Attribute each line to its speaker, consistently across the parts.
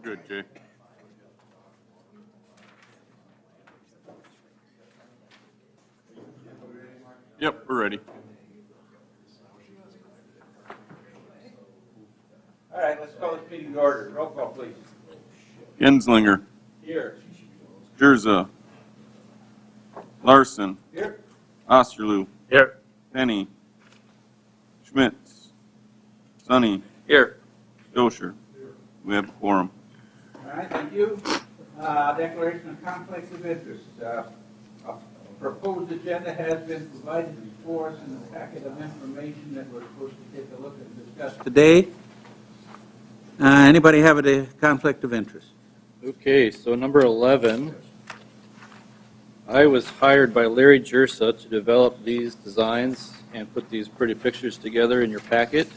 Speaker 1: good, Jay. Yep, we're ready.
Speaker 2: All right, let's call this meeting to order. Roll call, please.
Speaker 1: Genslinger,
Speaker 2: Here.
Speaker 1: Jerza, Larson,
Speaker 2: Here.
Speaker 1: Osterloo,
Speaker 2: Here.
Speaker 1: Penny, Schmitz, Sonny,
Speaker 2: Here.
Speaker 1: Dosher. We have a quorum.
Speaker 2: All right, thank you. Declaration of conflicts of interest. A proposed agenda has been provided before us in the packet of information that we're supposed to take a look and discuss today. Anybody have a conflict of interest?
Speaker 3: Okay, so number 11, I was hired by Larry Jersa to develop these designs and put these pretty pictures together in your packet.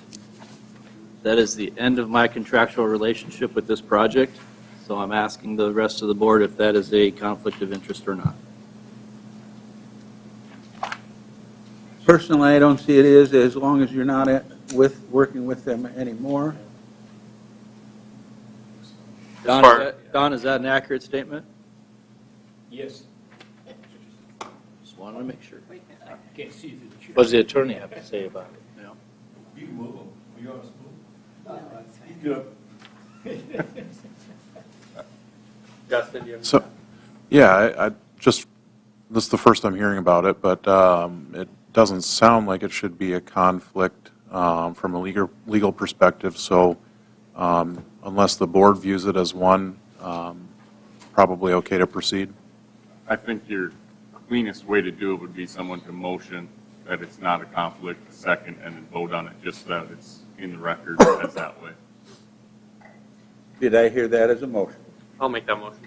Speaker 3: That is the end of my contractual relationship with this project, so I'm asking the rest of the board if that is a conflict of interest or not.
Speaker 2: Personally, I don't see it as long as you're not working with them anymore.
Speaker 3: Don, is that an accurate statement?
Speaker 4: Yes.
Speaker 3: Just wanted to make sure.
Speaker 4: I can't see through the chair.
Speaker 5: What does the attorney have to say about it?
Speaker 4: You can move them. Are you on a spoon? Good.
Speaker 3: Justin, you have
Speaker 6: So, yeah, I just, this is the first I'm hearing about it, but it doesn't sound like it should be a conflict from a legal perspective, so unless the board views it as one, probably okay to proceed.
Speaker 1: I think your cleanest way to do it would be someone to motion that it's not a conflict, a second, and then vote on it just so that it's in the record as that way.
Speaker 2: Did I hear that as a motion?
Speaker 3: I'll make that motion.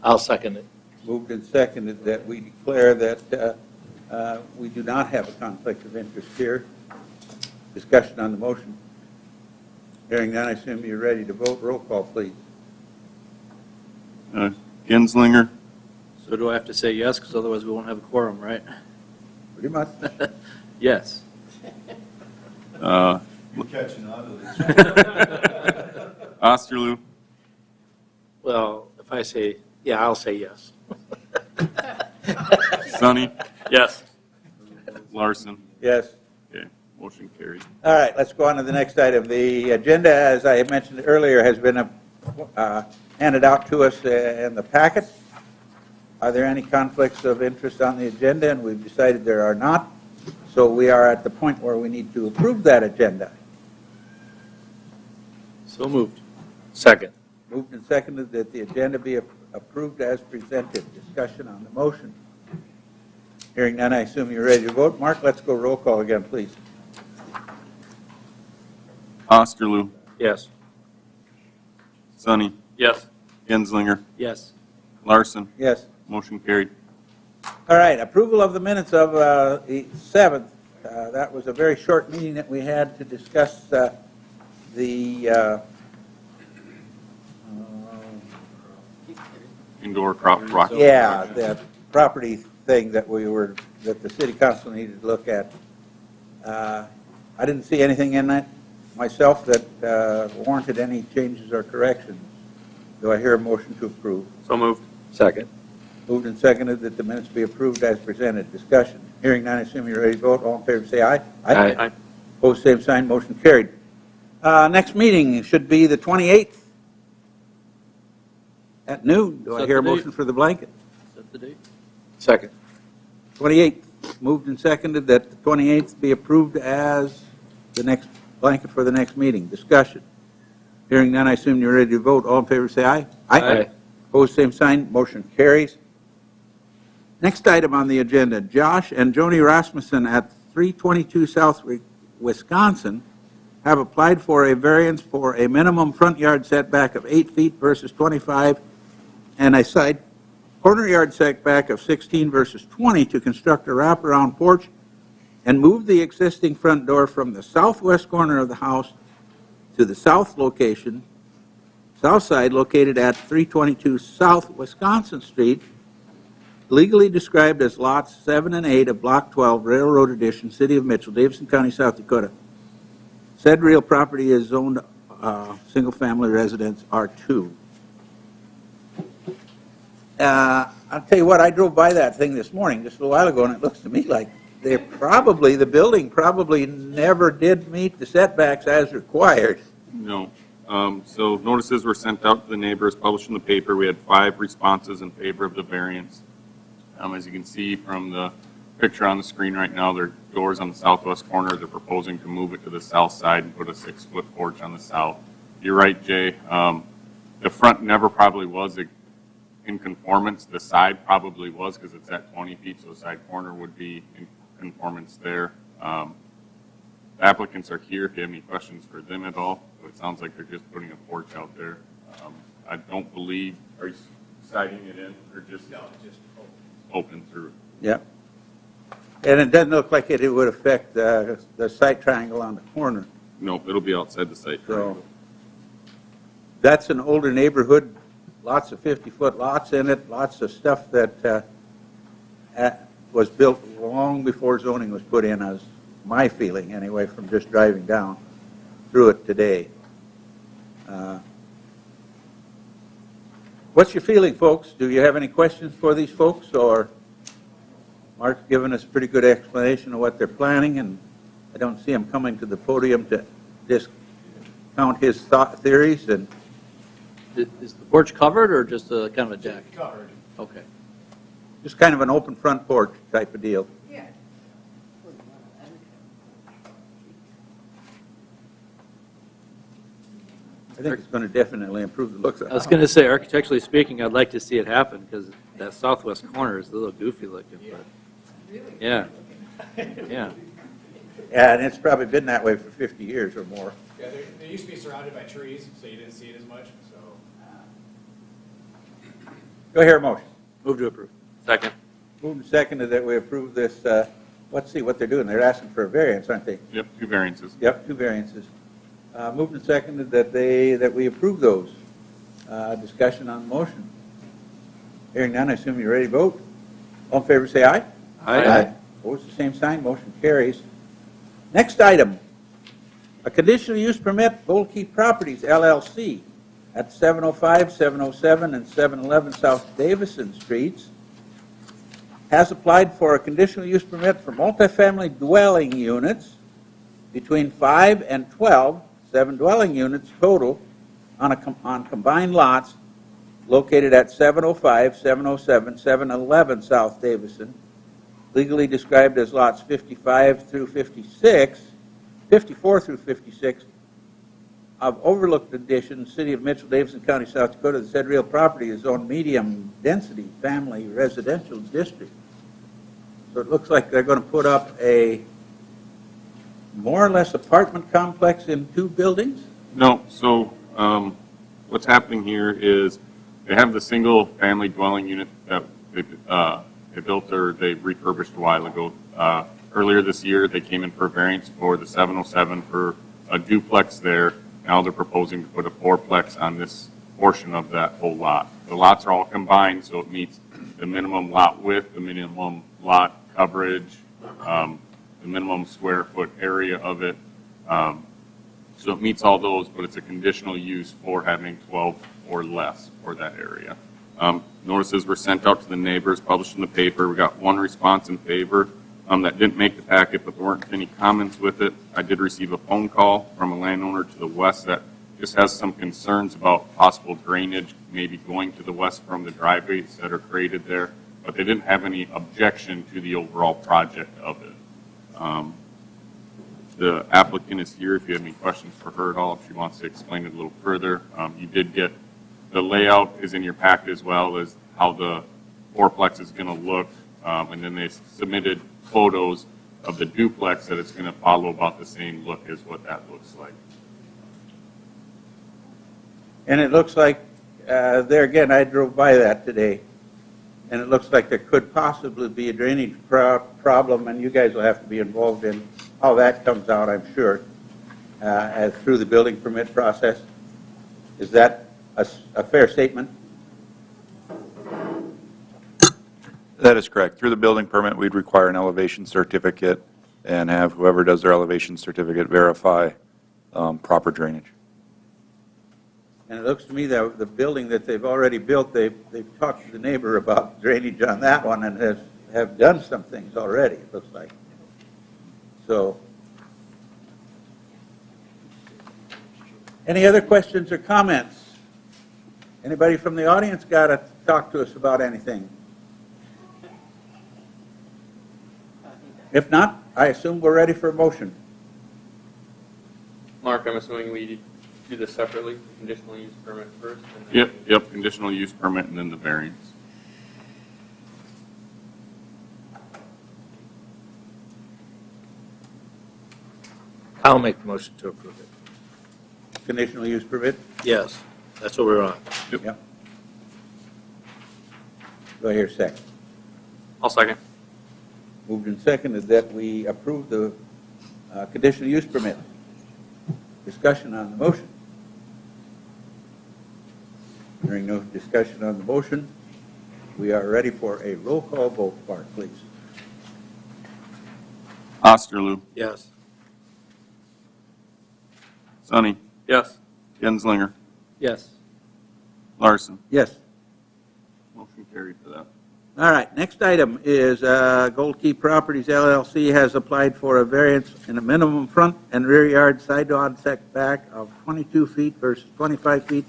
Speaker 5: I'll second it.
Speaker 2: Moved and seconded that we declare that we do not have a conflict of interest here. Discussion on the motion. Hearing none, I assume you're ready to vote. Roll call, please.
Speaker 1: Genslinger,
Speaker 3: So do I have to say yes, because otherwise we won't have a quorum, right?
Speaker 2: Pretty much.
Speaker 3: Yes.
Speaker 1: uh,
Speaker 4: You're catching on to this.
Speaker 1: Osterloo,
Speaker 5: Well, if I say, yeah, I'll say yes.
Speaker 1: Sonny,
Speaker 3: Yes.
Speaker 1: Larson.
Speaker 2: Yes.
Speaker 1: Okay, motion carried.
Speaker 2: All right, let's go on to the next item. The agenda, as I mentioned earlier, has been handed out to us in the packet. Are there any conflicts of interest on the agenda? And we've decided there are not. So we are at the point where we need to approve that agenda.
Speaker 3: So moved.
Speaker 5: Second.
Speaker 2: Moved and seconded that the agenda be approved as presented. Discussion on the motion. Hearing none, I assume you're ready to vote. Mark, let's go roll call again, please.
Speaker 1: Osterloo,
Speaker 3: Yes.
Speaker 1: Sonny,
Speaker 3: Yes.
Speaker 1: Genslinger,
Speaker 3: Yes.
Speaker 1: Larson.
Speaker 2: Yes.
Speaker 1: Motion carried.
Speaker 2: All right, approval of the minutes of the 7th. That was a very short meeting that we had to discuss the
Speaker 1: Indoor crop rock.
Speaker 2: yeah, the property thing that that the city council needed to look at. I didn't see anything in that myself that warranted any changes or corrections. Do I hear a motion to approve?
Speaker 3: So moved.
Speaker 5: Second.
Speaker 2: Moved and seconded that the minutes be approved as presented. Discussion. Hearing none, I assume you're ready to vote. All in favor, say aye.
Speaker 5: Aye.
Speaker 2: Opposed, same sign. Motion carried. Next meeting should be the 28th at noon. Do I
Speaker 3: Set
Speaker 2: hear a
Speaker 3: the date.
Speaker 2: motion for the blanket?
Speaker 3: Set the date.
Speaker 5: Second.
Speaker 2: 28th. Moved and seconded that the 28th be approved as the next blanket for the next meeting. Discussion. Hearing none, I assume you're ready to vote. All in favor, say aye.
Speaker 5: Aye.
Speaker 2: Opposed, same sign. Motion carries. Next item on the agenda, Josh and Joni Rasmussen at 322 South Wisconsin have applied for a variance for a minimum front yard setback of 8 feet versus 25 and a side corner yard setback of 16 versus 20 to construct a wraparound porch and move the existing front door from the southwest corner of the house to the south side located at 322 South Wisconsin Street, legally described as lots 7 and 8 of Block 12, Railroad Edition, City of Mitchell, Davidson County, South Dakota. Said real property is zoned single-family residence R2. I'll tell you what, I drove by that thing this morning, just a little while ago, and it looks to me like the building probably never did meet the setbacks as required.
Speaker 1: No. So notices were sent out to the neighbors, published in the paper. We had 5 responses in favor of the variance. As you can see from the picture on the screen right now, their doors on the southwest corner. They're proposing to move it to the south side and put a 6-foot porch on the south. You're right, Jay. The front never probably was in conformance. The side probably was because it's at 20 feet, so the side corner would be in conformance there. The applicants are here if you have any questions for them at all. So it sounds like they're just putting a porch out there. I don't believe, are you siding it in or just? No, just open through.
Speaker 2: Yeah. And it doesn't look like it would affect the site triangle on the corner.
Speaker 1: Nope, it'll be outside the site.
Speaker 2: So that's an older neighborhood, lots of 50-foot lots in it, lots of stuff that was built long before zoning was put in, as my feeling anyway, from just driving down through it today. What's your feeling, folks? Do you have any questions for these folks, or Mark's given us a pretty good explanation of what they're planning, and I don't see him coming to the podium to discount his theories. And
Speaker 3: Is the porch covered or just a kind of a deck?
Speaker 4: Covered.
Speaker 3: Okay.
Speaker 2: just kind of an open front porch type of deal.
Speaker 7: Yeah.
Speaker 2: I think it's going to definitely improve the looks of the
Speaker 3: I was
Speaker 2: house.
Speaker 3: going to say, architecturally speaking, I'd like to see it happen because that southwest corner is a little goofy looking, but, yeah, yeah.
Speaker 2: Yeah, and it's probably been that way for 50 years or more.
Speaker 8: Yeah, they used to be surrounded by trees, so you didn't see it as much, so.
Speaker 2: Do I hear a motion?
Speaker 3: Move to approve.
Speaker 5: Second.
Speaker 2: Moved and seconded that we approve this, let's see what they're doing. They're asking for a variance, aren't they?
Speaker 1: Yep, 2 variances.
Speaker 2: Yep, 2 variances. Moved and seconded that we approve those. Discussion on the motion. Hearing none, I assume you're ready to vote. All in favor, say aye.
Speaker 3: Aye.
Speaker 2: Opposed, the same sign, motion carries. Next item, a conditional use permit, Gold Key Properties LLC at 705, 707, and 711 South Davison Streets has applied for a conditional use permit for multifamily dwelling units between 5 and 12, 7 dwelling units total on combined lots located at 705, 707, 711 South Davison, legally described as lots 55 through 56, 54 through 56 of overlooked addition, City of Mitchell, Davidson County, South Dakota. The said real property is zoned medium-density family residential district. So it looks like they're going to put up a more or less apartment complex in 2 buildings?
Speaker 1: No, so what's happening here is they have the single-family dwelling unit that they built or they refurbished a while ago. Earlier this year, they came in for a variance for the 707 for a duplex there. Now they're proposing to put a 4-plex on this portion of that whole lot. The lots are all combined, so it meets the minimum lot width, the minimum lot coverage, the minimum square foot area of it. So it meets all those, but it's a conditional use for having 12 or less for that area. Notices were sent out to the neighbors, published in the paper. We got 1 response in favor that didn't make the packet, but there weren't any comments with it. I did receive a phone call from a landowner to the west that just has some concerns about possible drainage maybe going to the west from the driveways that are created there, but they didn't have any objection to the overall project of it. The applicant is here if you have any questions for her at all, if she wants to explain it a little further. You did get, the layout is in your packet as well as how the 4-plex is going to look, and then they submitted photos of the duplex that it's going to follow about the same look as what that looks like.
Speaker 2: And it looks like, there again, I drove by that today, and it looks like there could possibly be a drainage problem, and you guys will have to be involved in how that comes out, I'm sure, as through the building permit process. Is that a fair statement?
Speaker 9: That is correct. Through the building permit, we'd require an elevation certificate and have whoever does their elevation certificate verify proper drainage.
Speaker 2: And it looks to me that the building that they've already built, they've talked to the neighbor about drainage on that one and have done some things already, it looks like. So, any other questions or comments? Anybody from the audience got to talk to us about anything? If not, I assume we're ready for a motion.
Speaker 7: Mark, I'm assuming we do this separately, conditional use permit first? And then
Speaker 1: Yep, conditional use permit and then the variance.
Speaker 5: I'll make the motion to approve it.
Speaker 2: Conditional use permit?
Speaker 5: Yes, that's what we're on.
Speaker 2: Yep. Do I hear a second?
Speaker 7: I'll second.
Speaker 2: Moved and seconded that we approve the conditional use permit. Discussion on the motion. Hearing no discussion on the motion, we are ready for a roll call vote. Bart, please.
Speaker 1: Osterloo,
Speaker 5: Yes.
Speaker 1: Sonny,
Speaker 7: Yes.
Speaker 1: Genslinger,
Speaker 3: Yes.
Speaker 1: Larson.
Speaker 2: Yes.
Speaker 1: Motion carried for that.
Speaker 2: All right, next item is Gold Key Properties LLC has applied for a variance in a minimum front and rear yard side yard setback of 22 feet versus 25 feet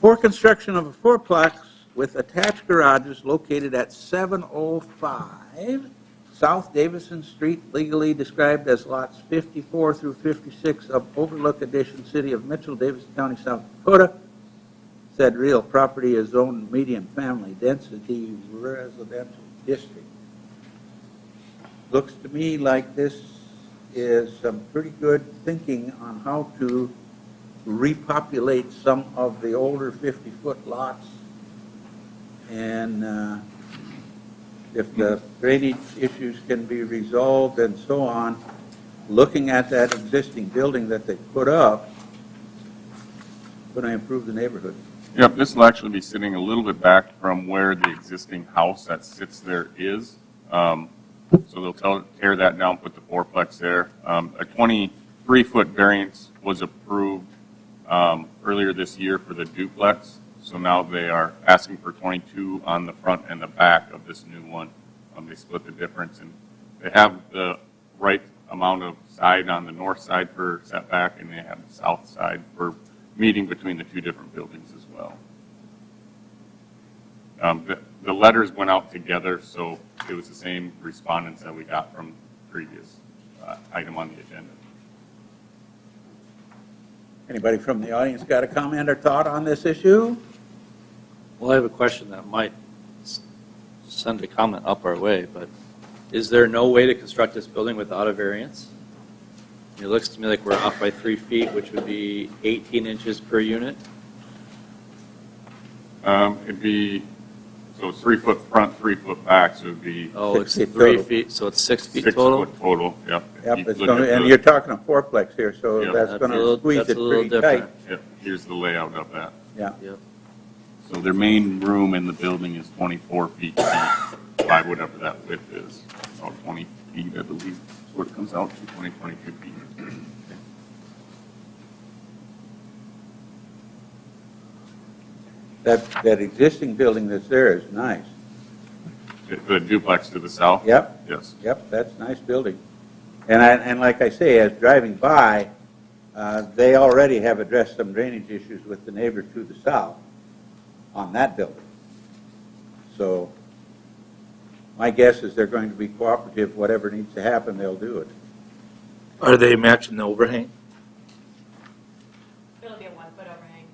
Speaker 2: for construction of a fourplex with attached garages located at 705 South Davison Street, legally described as lots 54 through 56 of Overlook Addition, City of Mitchell, Davidson County, South Dakota. Said real property is zoned medium family density residential district. Looks to me like this is some pretty good thinking on how to repopulate some of the older 50-foot lots. And if the drainage issues can be resolved and so on, looking at that existing building that they put up, going to improve the neighborhood.
Speaker 1: Yep, this will actually be sitting a little bit back from where the existing house that sits there is. So they'll tear that down, put the fourplex there. A 23-foot variance was approved earlier this year for the duplex. So now they are asking for 22 on the front and the back of this new one. They split the difference, and they have the right amount of side on the north side for setback, and they have the south side for meeting between the two different buildings as well. The letters went out together, so it was the same respondents that we got from previous item on the agenda.
Speaker 2: Anybody from the audience got a comment or thought on this issue?
Speaker 3: Well, I have a question that might send a comment up our way, but is there no way to construct this building without a variance? It looks to me like we're off by 3 feet, which would be 18 inches per unit.
Speaker 1: It'd be, so it's 3 foot front, 3 foot back, so it'd be
Speaker 3: Oh,
Speaker 2: 6
Speaker 3: it's
Speaker 2: feet
Speaker 3: 3
Speaker 2: total.
Speaker 3: feet, so it's 6 feet
Speaker 1: 6
Speaker 3: total?
Speaker 1: foot total, yep.
Speaker 2: Yep,
Speaker 1: You
Speaker 2: it's
Speaker 1: look
Speaker 2: gonna,
Speaker 1: at
Speaker 2: and
Speaker 1: the-
Speaker 2: you're talking a fourplex here, so
Speaker 1: Yeah.
Speaker 2: that's
Speaker 3: That's
Speaker 2: going
Speaker 3: a little-
Speaker 2: to squeeze
Speaker 3: that's
Speaker 2: it
Speaker 3: a little
Speaker 2: pretty tight.
Speaker 3: different.
Speaker 1: Yep, here's the layout of that.
Speaker 2: Yeah.
Speaker 3: Yep.
Speaker 1: So their main room in the building is 24 feet deep by whatever that width is. About 20 feet, I believe, is what it comes out to, 22 feet.
Speaker 2: That existing building that's there is nice.
Speaker 1: The duplex to the south?
Speaker 2: Yep,
Speaker 1: Yes.
Speaker 2: yep, that's a nice building. And like I say, as driving by, they already have addressed some drainage issues with the neighbor to the south on that building. So my guess is they're going to be cooperative. Whatever needs to happen, they'll do it.
Speaker 5: Are they matching the overhang?
Speaker 10: It'll be a 1-foot overhang.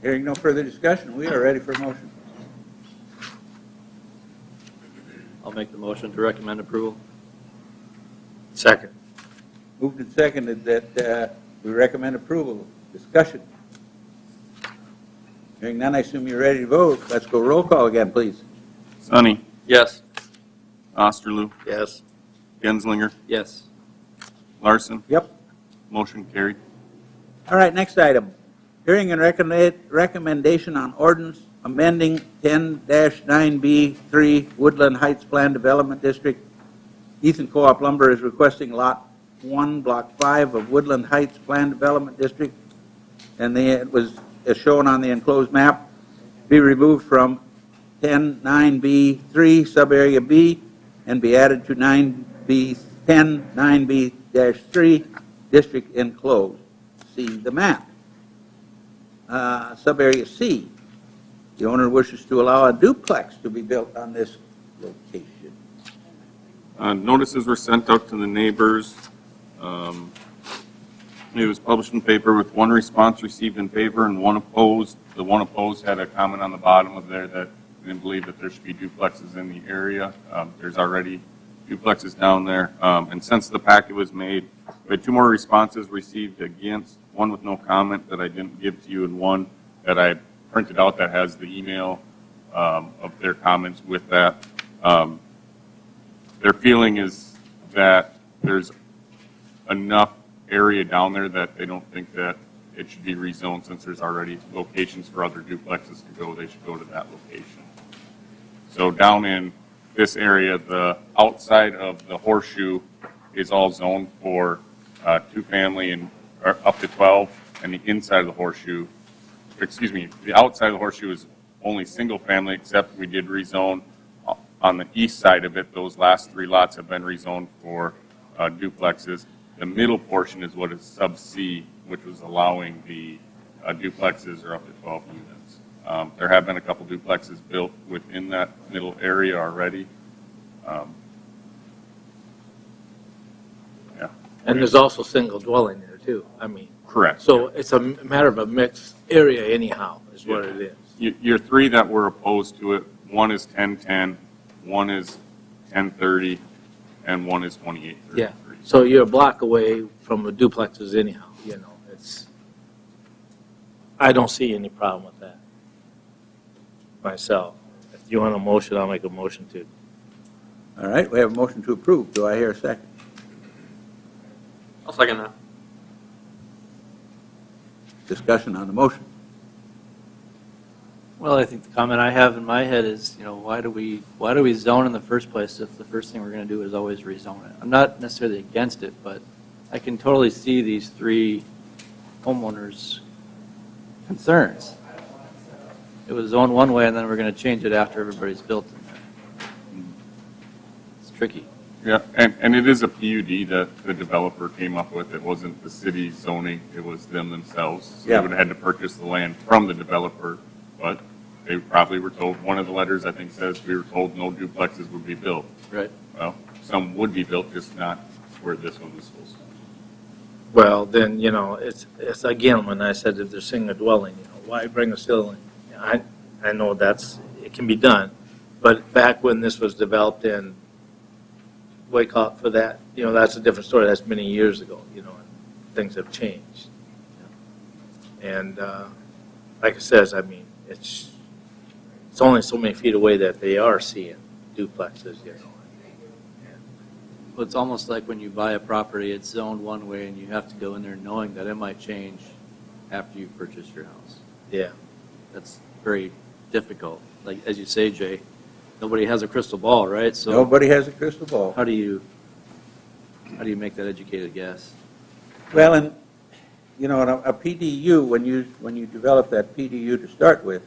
Speaker 2: Hearing no further discussion, we are ready for a motion.
Speaker 3: I'll make the motion to recommend approval.
Speaker 5: Second.
Speaker 2: Moved and seconded that we recommend approval. Discussion. Hearing none, I assume you're ready to vote. Let's go roll call again, please.
Speaker 1: Sonny,
Speaker 7: Yes.
Speaker 1: Osterloo,
Speaker 5: Yes.
Speaker 1: Genslinger,
Speaker 3: Yes.
Speaker 1: Larson,
Speaker 2: Yep.
Speaker 1: motion carried.
Speaker 2: All right, next item. Hearing and recommendation on ordinance amending 10-9B3 Woodland Heights Plan Development District. Ethan Co-op Lumber is requesting Lot 1, Block 5 of Woodland Heights Plan Development District, and it was as shown on the enclosed map, be removed from 10-9B3 Subarea B and be added to 10-9B-3 District Enclosed. See the map. Subarea C, the owner wishes to allow a duplex to be built on this location.
Speaker 1: Notices were sent out to the neighbors. It was published in paper with one response received in favor and one opposed. The one opposed had a comment on the bottom of there that they didn't believe that there should be duplexes in the area. There's already duplexes down there. And since the packet was made, we had two more responses received against, one with no comment that I didn't give to you, and one that I printed out that has the email of their comments with that. Their feeling is that there's enough area down there that they don't think that it should be rezoned, since there's already locations for other duplexes to go. They should go to that location. So down in this area, the outside of the horseshoe is all zoned for two-family and up to 12, and the inside of the horseshoe, excuse me, the outside of the horseshoe is only single-family, except we did rezone on the east side of it. Those last three lots have been rezoned for duplexes. The middle portion is what is sub C, which was allowing the duplexes or up to 12 units. There have been a couple duplexes built within that middle area already. Yeah.
Speaker 5: And there's also single dwelling there too. I mean,
Speaker 1: Correct.
Speaker 5: so it's a matter of a mixed area anyhow, is what it is.
Speaker 1: Your three that were opposed to it, one is 1010, one is 1030, and one is 2833.
Speaker 5: Yeah. So you're a block away from the duplexes anyhow, you know, I don't see any problem with that myself. If you want a motion, I'll make a motion too.
Speaker 2: All right, we have a motion to approve. Do I hear a second?
Speaker 7: I'll second that.
Speaker 2: Discussion on the motion.
Speaker 3: Well, I think the comment I have in my head is, why do we zone in the first place if the first thing we're going to do is always rezone it? I'm not necessarily against it, but I can totally see these three homeowners' concerns. It was zoned one way, and then we're going to change it after everybody's built in there. It's tricky.
Speaker 1: Yeah, and it is a PUD that the developer came up with. It wasn't the city zoning, it was them themselves. So
Speaker 2: Yeah.
Speaker 1: they would have had to purchase the land from the developer, but they probably were told, one of the letters I think says, we were told no duplexes would be built.
Speaker 3: Right.
Speaker 1: Well, some would be built, just not where this one was supposed to.
Speaker 5: Well, then, it's again, when I said that they're single dwelling, why bring a ceiling? I know it can be done, but back when this was developed in Waycott for that, that's a different story. That's many years ago, and things have changed. And like I says, I mean, it's only so many feet away that they are seeing duplexes,
Speaker 3: Well, it's almost like when you buy a property, it's zoned one way, and you have to go in there knowing that it might change after you purchase your house.
Speaker 5: Yeah.
Speaker 3: That's very difficult. Like, as you say, Jay, nobody has a crystal ball, right? So
Speaker 2: Nobody has a crystal ball.
Speaker 3: how do you make that educated guess?
Speaker 2: Well, and, a PDU, when you develop that PDU to start with,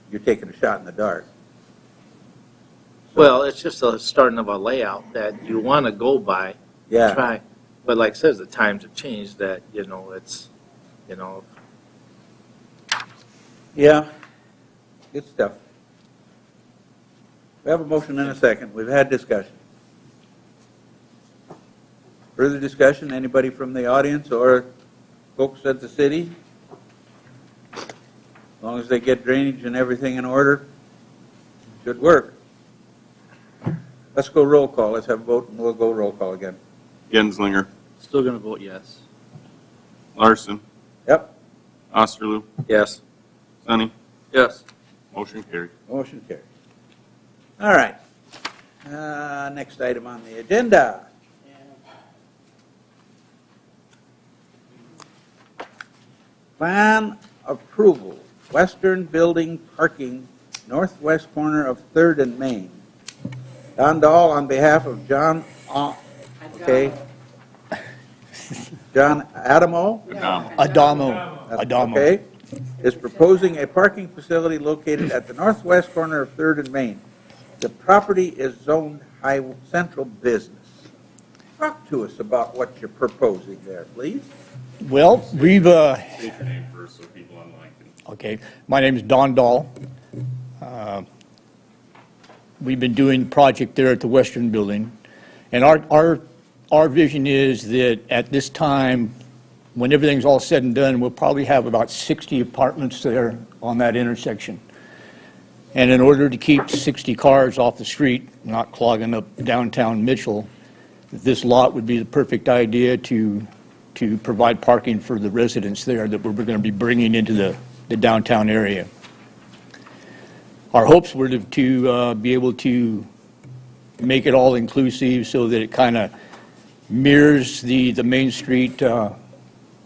Speaker 2: you're taking a shot in the dark.
Speaker 5: Well, it's just a starting of a layout that you want to go by.
Speaker 2: Yeah.
Speaker 5: Try, but like I says, the times have changed that, it's,
Speaker 2: Yeah, good stuff. We have a motion and a second. We've had discussion. Further discussion, anybody from the audience or folks at the city? As long as they get drainage and everything in order, should work. Let's go roll call. Let's have a vote and we'll go roll call again.
Speaker 1: Genslinger,
Speaker 3: Still going to vote yes.
Speaker 1: Larson,
Speaker 2: Yep,
Speaker 1: Osterloo,
Speaker 5: yes.
Speaker 1: Sonny,
Speaker 7: Yes.
Speaker 1: motion carried.
Speaker 2: motion carried. All right. Next item on the agenda. Plan approval, western building parking, northwest corner of 3rd and Main. Don Dahl on behalf of John, okay. John Adamo,
Speaker 1: Adamo.
Speaker 2: okay, is proposing a parking facility located at the northwest corner of 3rd and Main. The property is zoned high central business. Talk to us about what you're proposing there, please.
Speaker 10: Well, we've,
Speaker 1: State your name first so people online can.
Speaker 10: okay, my name is Don Dahl. We've been doing the project there at the Western Building, and our vision is that at this time, when everything's all said and done, we'll probably have about 60 apartments there on that intersection. And in order to keep 60 cars off the street, not clogging up downtown Mitchell, this lot would be the perfect idea to provide parking for the residents there that we're going to be bringing into the downtown area. Our hopes were to be able to make it all inclusive so that it kind of mirrors the Main Street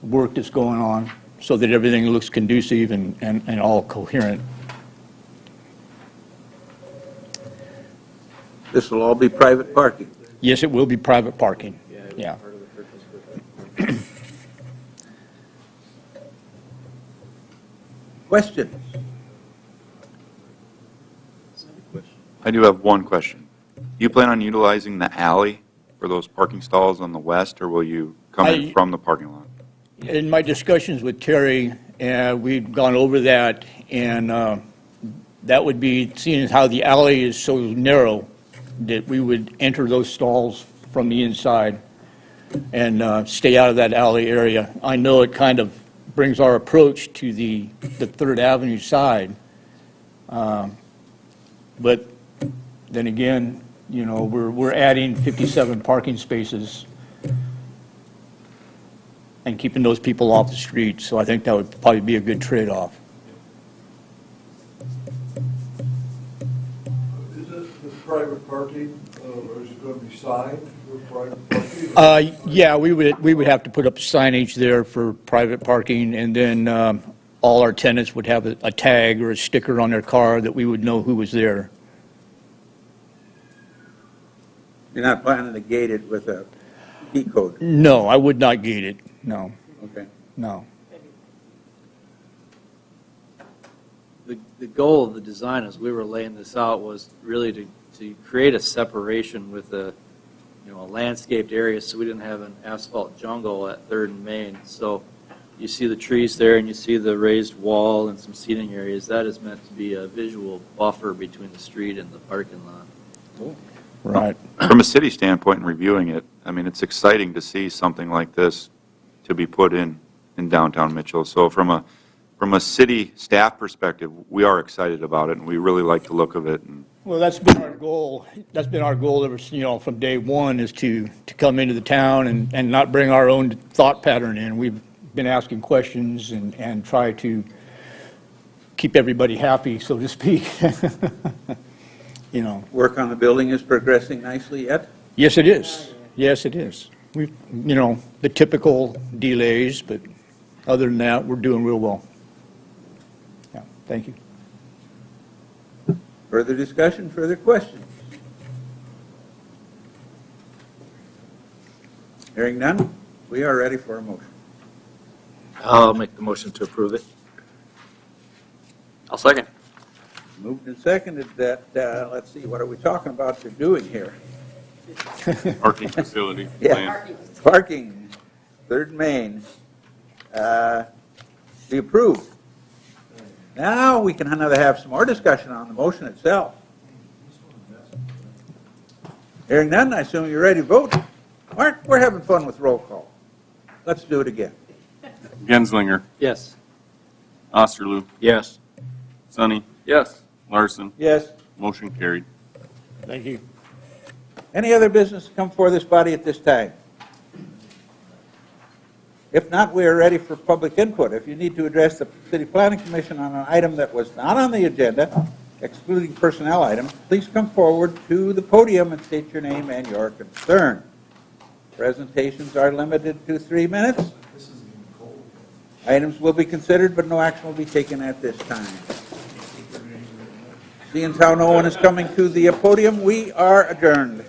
Speaker 10: work that's going on, so that everything looks conducive and all coherent.
Speaker 2: This will all be private parking.
Speaker 10: Yes, it will be private parking. Yeah.
Speaker 3: Part of the purpose.
Speaker 2: Questions?
Speaker 9: I do have one question. Do you plan on utilizing the alley for those parking stalls on the west, or will you come in from the parking lot?
Speaker 10: In my discussions with Terry, we've gone over that, and that would be, seeing as how the alley is so narrow, that we would enter those stalls from the inside and stay out of that alley area. I know it kind of brings our approach to the 3rd Avenue side, but then again, you know, we're adding 57 parking spaces and keeping those people off the street, so I think that would probably be a good trade-off.
Speaker 11: Is it the private parking, or is it going to be signed for private parking?
Speaker 10: Yeah, we would have to put up signage there for private parking, and then all our tenants would have a tag or a sticker on their car that we would know who was there.
Speaker 2: You're not planning to gate it with a key code?
Speaker 10: No, I would not gate it, no,
Speaker 2: Okay.
Speaker 10: no.
Speaker 3: The goal of the design as we were laying this out was really to create a separation with a landscaped area, so we didn't have an asphalt jungle at 3rd and Main. So you see the trees there and you see the raised wall and some seating areas. That is meant to be a visual buffer between the street and the parking lot.
Speaker 10: Right.
Speaker 9: From a city standpoint and reviewing it, I mean, it's exciting to see something like this to be put in downtown Mitchell. So from a city staff perspective, we are excited about it, and we really like the look of it. And
Speaker 10: Well, that's been our goal. That's been our goal ever, from day one, is to come into the town and not bring our own thought pattern in. We've been asking questions and try to keep everybody happy, so to speak.
Speaker 2: Work on the building is progressing nicely yet?
Speaker 10: Yes, it is. Yes, it is. We've, the typical delays, but other than that, we're doing real well. Yeah, thank you.
Speaker 2: Further discussion, further questions? Hearing none, we are ready for a motion.
Speaker 5: I'll make the motion to approve it.
Speaker 7: I'll second.
Speaker 2: Moved and seconded that, let's see, what are we talking about you're doing here?
Speaker 1: Parking facility
Speaker 2: Yeah.
Speaker 1: plan.
Speaker 2: Parking, 3rd Main, be approved. Now we can have some more discussion on the motion itself. Hearing none, I assume you're ready to vote. Mark, we're having fun with roll call. Let's do it again.
Speaker 1: Genslinger,
Speaker 3: Yes.
Speaker 1: Osterloo,
Speaker 5: Yes.
Speaker 1: Sonny,
Speaker 7: Yes.
Speaker 1: Larson,
Speaker 2: Yes.
Speaker 1: motion carried.
Speaker 10: Thank you.
Speaker 2: Any other business to come before this body at this time? If not, we are ready for public input. If you need to address the City Planning Commission on an item that was not on the agenda, excluding personnel items, please come forward to the podium and state your name and your concern. Presentations are limited to 3 minutes. Items will be considered, but no action will be taken at this time. Seeing as how no one is coming to the podium, we are adjourned.